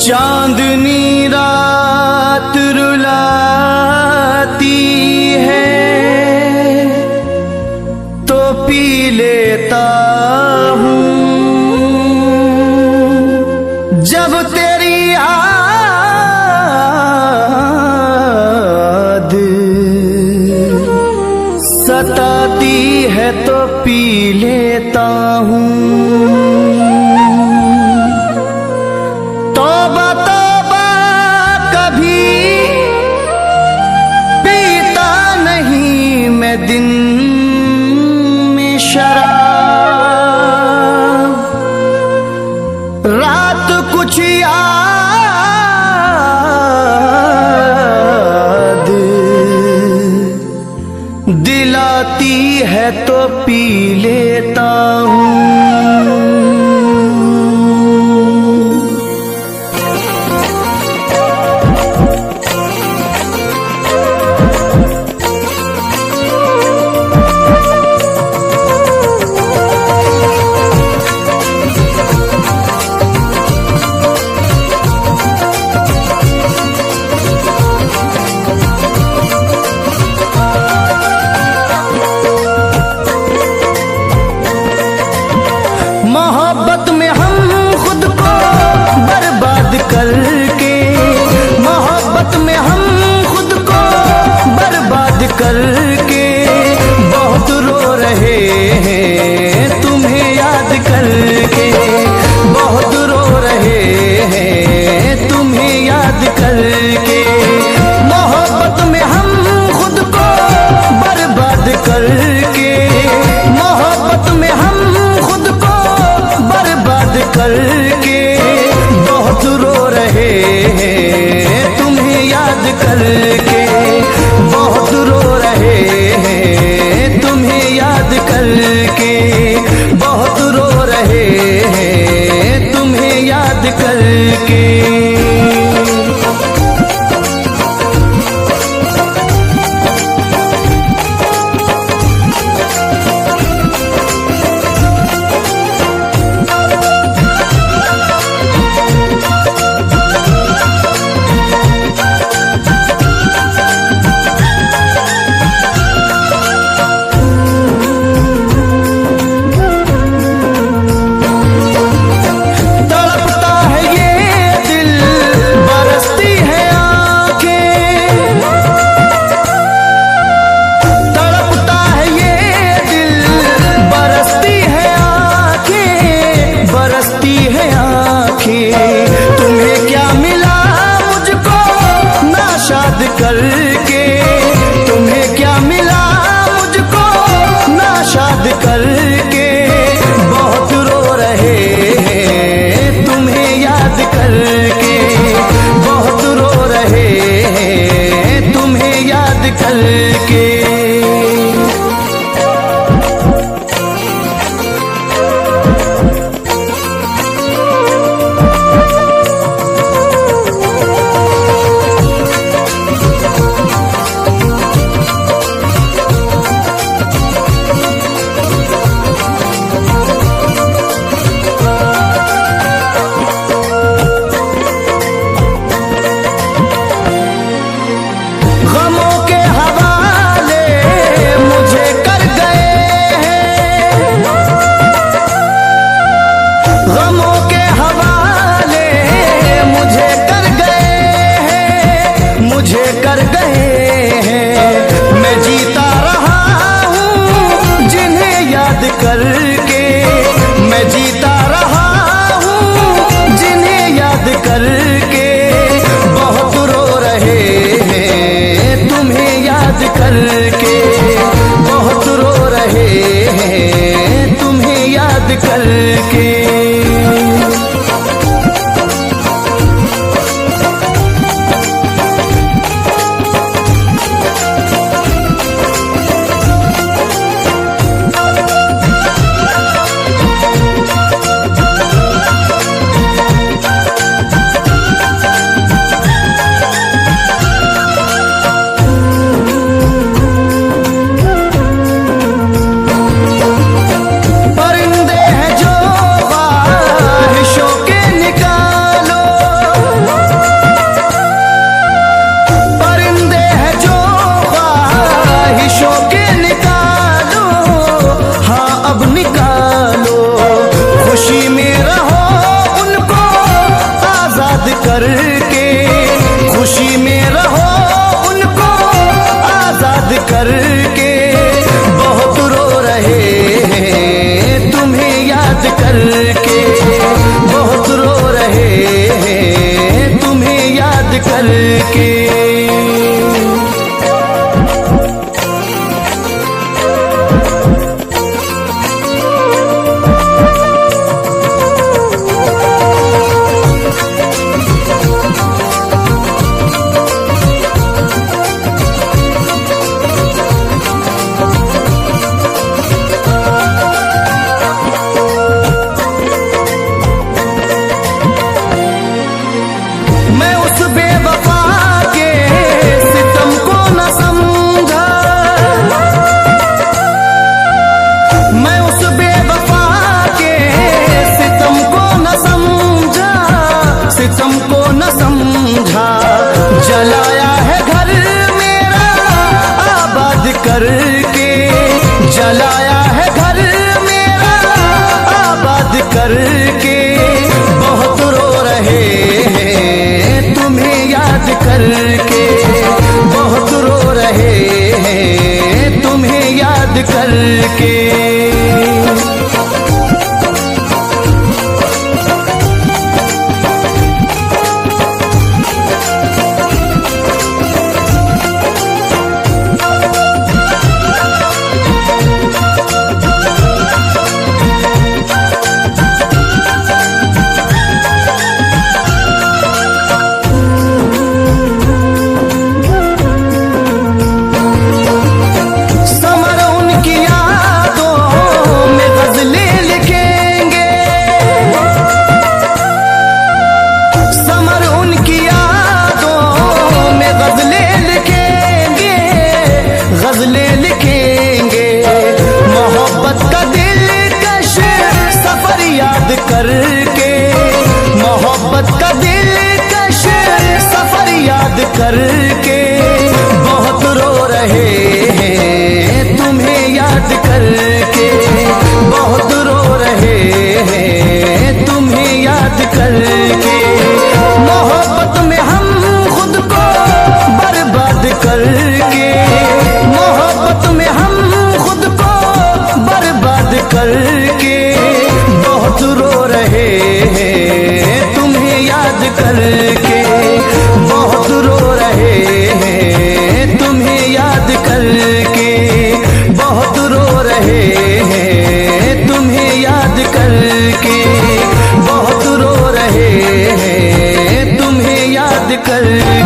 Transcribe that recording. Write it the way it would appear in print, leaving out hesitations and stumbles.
चांदनी रात रुलाती है तो पी लेता हूँ, जब तेरी याद सताती है तो पी लेता हूँ। तौबा तौबा कभी पीता नहीं मैं दिन में शराब, रात कुछ याद दिलाती है तो पी लेता हूँ। मोहब्बत में हम खुद को बर्बाद करके, मोहब्बत में हम खुद को बर्बाद करके बहुत रो रहे हैं तुम्हें याद करके, बहुत रो रहे हैं तुम्हें याद करके। मोहब्बत में हम खुद को बर्बाद करके, मोहब्बत में हम खुद को बर्बाद करके बहुत रो रहे हैं तुम्हें याद करके, बहुत रो रहे हैं तुम्हें याद करके, बहुत रो रहे हैं तुम्हें याद करके। तुम्हें क्या मिला मुझको नाशाद करके, तुम्हें क्या मिला मुझको नाशाद करके बहुत रो रहे हैं तुम्हें याद करके, बहुत रो रहे हैं तुम्हें याद करके। गमों के हवाले मुझे कर गए हैं, गमों के हवाले मुझे कर गए हैं, मुझे कर गए हैं। मैं जीता रहा हूँ जिन्हें याद करके, मैं जीता रहा हूँ जिन्हें याद करके बहुत रो रहे हैं तुम्हें याद करके, बहुत रो रहे हैं तुम्हें याद करके। परिंदे हैं जो करके। मैं उस बेवफा के सितम को न समझा, मैं उस बेवफा के सितम को न समझा, सितम को न समझा। जलाया है घर मेरा आबाद करके, जलाया है घर मेरा आबाद करके। बहुत रो रहे हैं तुम्हें याद करके, बहुत रो रहे हैं तुम्हें याद करके। गज़लें लिखेंगे मोहब्बत का दिलकश सफर याद करके, मोहब्बत का दिलकश सफर याद करके। बहुत रो रहे हैं तुम्हें याद करके, बहुत रो रहे हैं तुम्हें याद करके। मोहब्बत में हम खुद को बर्बाद करके, मोहब्बत में हम खुद को बर्बाद करके। बहुत रो रहे हैं तुम्हें याद करके, बहुत रो रहे हैं तुम्हें याद करके, बहुत रो रहे हैं तुम्हें याद करके, बहुत रो रहे हैं तुम्हें याद करके।